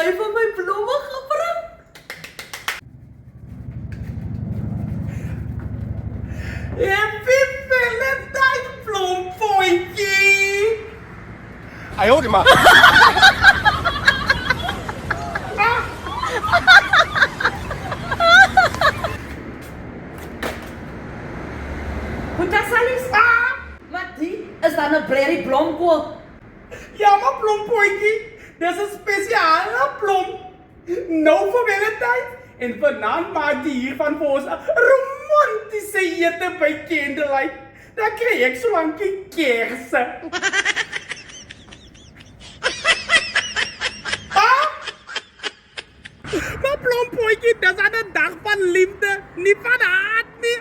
jy vir my blomme gebring? Happy Valentine bloemvoetjie! 哎呦我的妈！ Hoe dat sal is? Maar die is dan 'n blerrie blomkool. Ja, maar bloemvoetjie, dis 'n spesiale blom. Nou vir Valentine en vanaand maak die hiervan vir ons 'n romantiese ete by candlelight. Dan kry ek so lank kersse. Maar bloemvoetjie, dis aan 'n dag van liefde, nie van haat nie.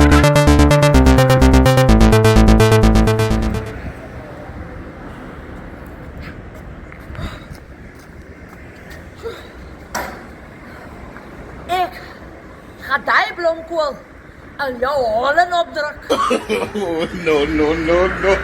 Ek gaan daai blomkool aan jou holen opdruk. No, no, no, no.